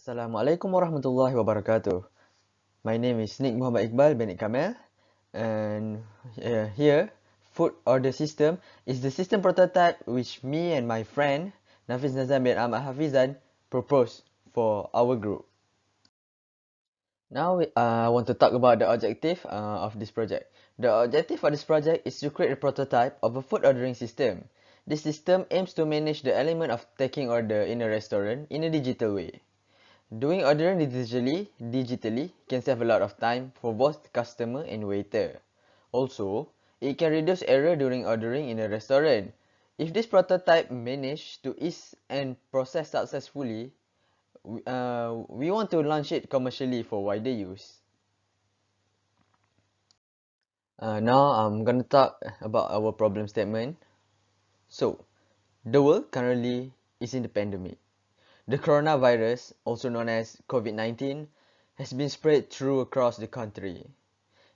Assalamualaikum warahmatullahi wabarakatuh. My name is Nick Muhammad Iqbal bin Kamil, and here, food order system is the system prototype which me and my friend Nafiz, Nazhan bin Ahmad Hafizan proposed for our group. Now I want to talk about the objective of this project. The objective of this project is to create a prototype of a food ordering system. This system aims to manage the element of taking order in a restaurant in a digital way. Doing ordering digitally can save a lot of time for both customer and waiter. Also, it can reduce error during ordering in a restaurant. If this prototype managed to ease and process successfully, we want to launch it commercially for wider use. Now I'm gonna talk about our problem statement. So, the world currently is in the pandemic. The coronavirus, also known as COVID-19, has been spread through across the country.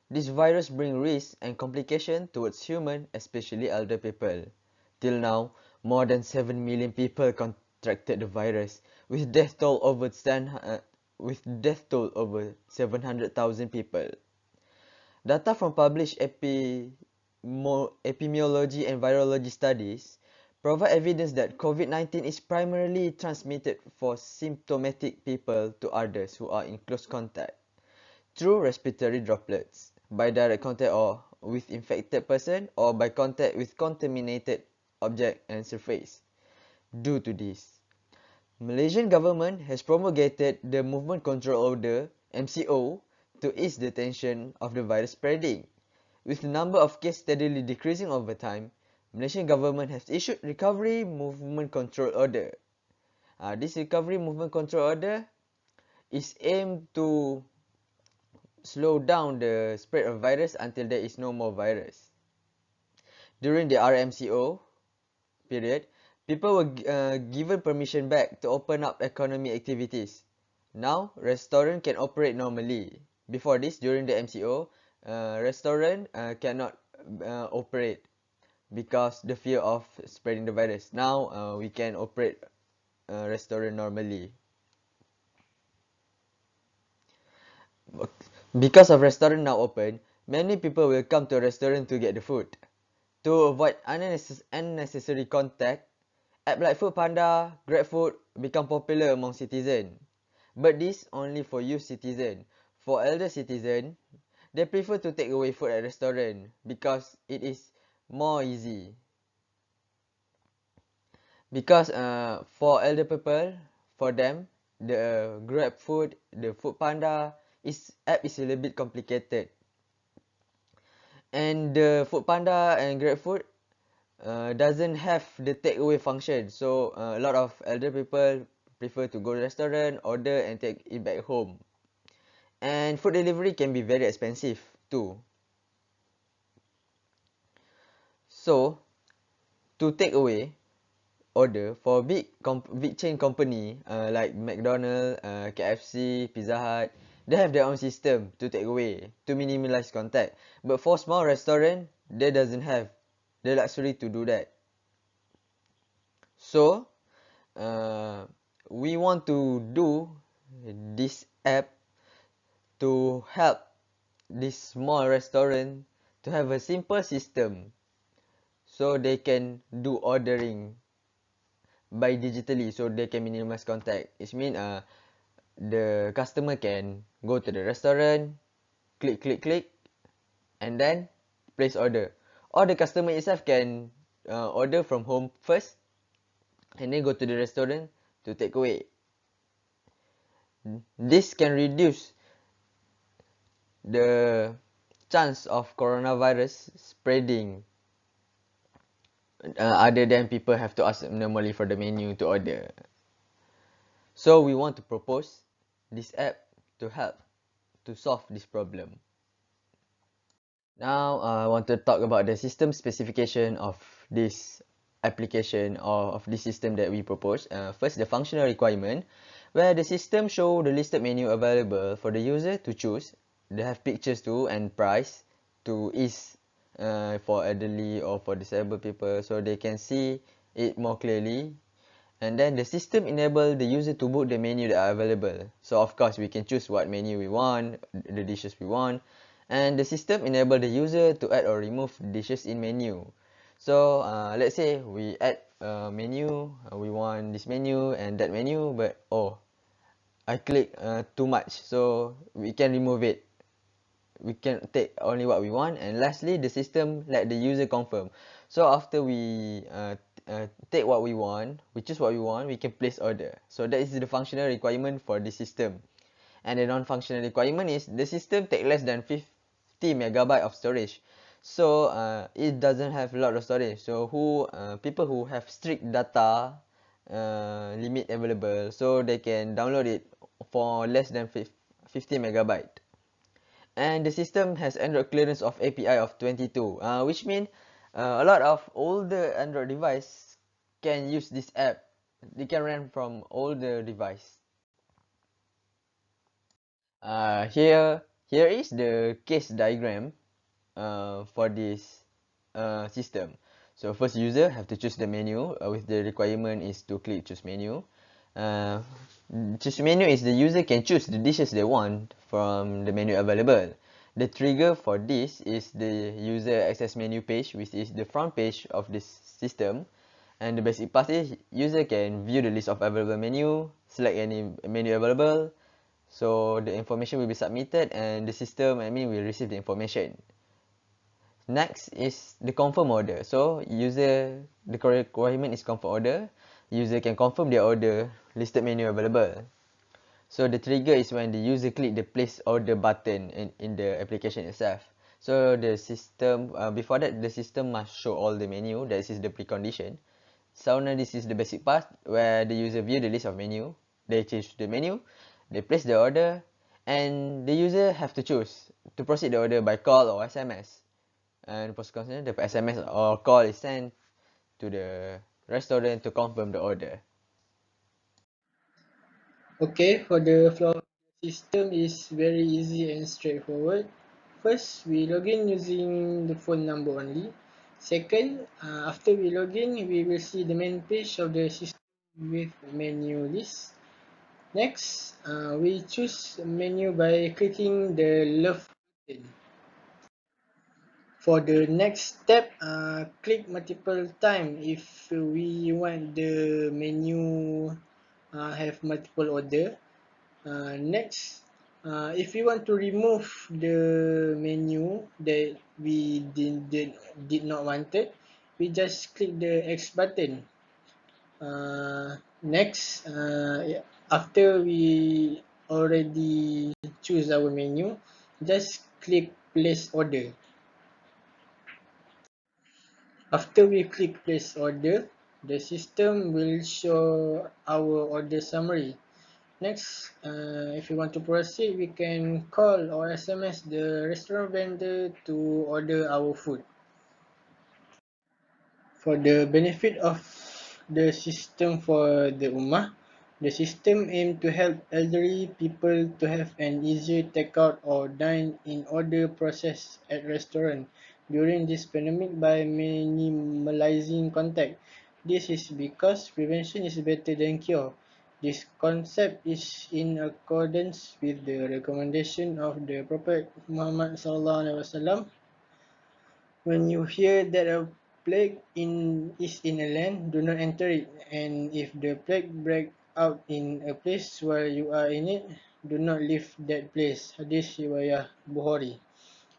This virus brings risks and complications towards humans, especially elder people. Till now, more than 7 million people contracted the virus, with death toll over 700,000 people. Data from published epidemiology and virology studies provide evidence that COVID-19 is primarily transmitted for symptomatic people to others who are in close contact through respiratory droplets, by direct contact or with infected person, or by contact with contaminated object and surface. Due to this, Malaysian government has promulgated the Movement Control Order (MCO) to ease the tension of the virus spreading. With the number of cases steadily decreasing over time, Malaysian government has issued Recovery Movement Control Order. This Recovery Movement Control Order is aimed to slow down the spread of virus until there is no more virus. During the RMCO period, people were given permission back to open up economy activities. Now, restaurant can operate normally. Before this, during the MCO, restaurant cannot operate because the fear of spreading the virus. Now, we can operate restaurant normally. Because of restaurant now open, many people will come to a restaurant to get the food. To avoid unnecessary contact, apps like Foodpanda, GrabFood become popular among citizens. But this only for youth citizens. For elder citizens, they prefer to take away food at restaurant because it is more easy. Because for elder people, for them, the GrabFood, the Foodpanda app is a little bit complicated. And the Foodpanda and GrabFood doesn't have the takeaway function, so a lot of elder people prefer to go to restaurant, order and take it back home. And food delivery can be very expensive too. So to take away order for big chain company like McDonald's, KFC, Pizza Hut, they have their own system to take away to minimize contact. But for small restaurant, they doesn't have the luxury to do that. So we want to do this app to help this small restaurant to have a simple system so they can do ordering by digitally, so they can minimize contact. It means the customer can go to the restaurant, click, and then place order. Or the customer itself can order from home first and then go to the restaurant to take away. This can reduce the chance of coronavirus spreading other than people have to ask normally for the menu to order. So we want to propose this app to help to solve this problem. Now I want to talk about the system specification of this application or of this system that we propose. First, the functional requirement, where the system show the listed menu available for the user to choose. They have pictures too and price to ease for elderly or for disabled people, so they can see it more clearly. And then the system enable the user to book the menu that are available. So of course we can choose what menu we want, the dishes we want, and the system enable the user to add or remove dishes in menu. So let's say we add a menu, we want this menu and that menu, but I click too much, so we can remove it. We can take only what we want, and lastly the system let the user confirm. So after we take what we want, we choose what we want, we can place order. So that is the functional requirement for the system. And the non-functional requirement is the system take less than 50 megabyte of storage. So it doesn't have a lot of storage. So people who have strict data limit available, so they can download it for less than 50 megabyte. And the system has Android clearance of API of 22, which means a lot of older Android device can use this app. They can run from older device. Here is the case diagram for this system. So first user have to choose the menu with the requirement is to click choose menu. Uh, Choose menu is the user can choose the dishes they want from the menu available. The trigger for this is the user access menu page, which is the front page of this system. And the basic part is user can view the list of available menu, select any menu available. So the information will be submitted and the system admin will receive the information. Next is the confirm order. So the requirement is confirm order. User can confirm their order, listed menu available. So the trigger is when the user click the place order button in the application itself. So the system, before that, the system must show all the menu. That is the precondition. So now this is the basic part where the user view the list of menu. They change the menu, they place the order, and the user have to choose to proceed the order by call or SMS. And consequently, the SMS or call is sent to the restaurant to confirm the order. Okay, for the flow system is very easy and straightforward. First, we log in using the phone number only. Second, after we log in, we will see the main page of the system with menu list. Next, we choose menu by clicking the love button. For the next step, click multiple time if we want the menu have multiple order. Next, if we want to remove the menu that we did not wanted, we just click the X button. Next, after we already choose our menu, just click place order. After we click place order, the system will show our order summary. Next, if you want to proceed, we can call or SMS the restaurant vendor to order our food. For the benefit of the system for the Ummah, the system aims to help elderly people to have an easier takeout or dine-in order process at restaurant during this pandemic by minimalizing contact. This is because prevention is better than cure. This concept is in accordance with the recommendation of the Prophet Muhammad SAW. When you hear that a plague is in a land, do not enter it, and if the plague break out in a place while you are in it, do not leave that place. Hadith riwayah Bukhari.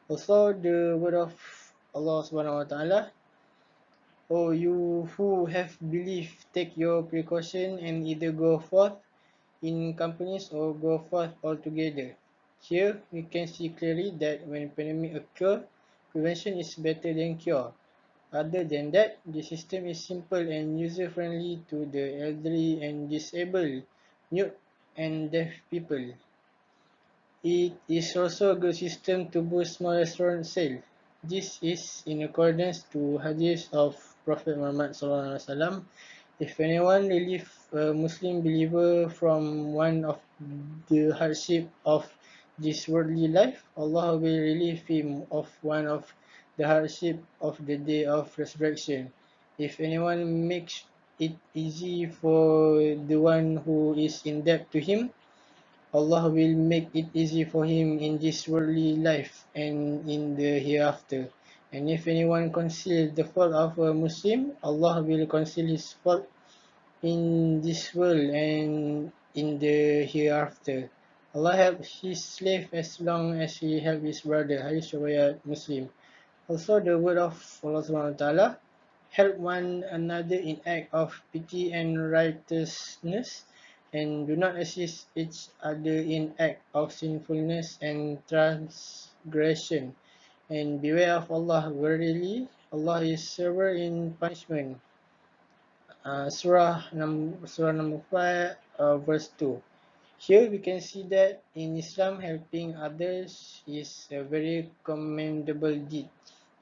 Also, the word of Allah Subhanahu wa Taala, O you who have believed, take your precaution and either go forth in companies or go forth altogether. Here, we can see clearly that when pandemic occur, prevention is better than cure. Other than that, the system is simple and user-friendly to the elderly and disabled, mute and deaf people. It is also a good system to boost small restaurant sales. This is in accordance to hadith of Prophet Muhammad SAW. If anyone relieve a Muslim believer from one of the hardship of this worldly life, Allah will relieve him of one of the hardship of the day of resurrection. If anyone makes it easy for the one who is in debt to him, Allah will make it easy for him in this worldly life and in the hereafter. And if anyone conceals the fault of a Muslim, Allah will conceal his fault in this world and in the hereafter. Allah helps his slave as long as he helps his brother. Hadith riwayat Muslim. Also the word of Allah Subhanahu wa Taala, help one another in act of piety and righteousness, and do not assist each other in act of sinfulness and transgression. And beware of Allah, verily Allah is severe in punishment. Surah number 5, verse 2. Here we can see that in Islam helping others is a very commendable deed.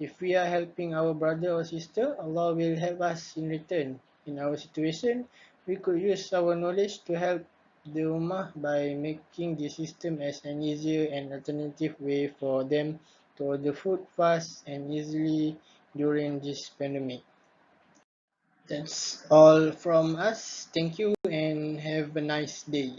If we are helping our brother or sister, Allah will help us in return. In our situation, we could use our knowledge to help the Ummah by making the system as an easier and alternative way for them to order food fast and easily during this pandemic. That's all from us. Thank you and have a nice day.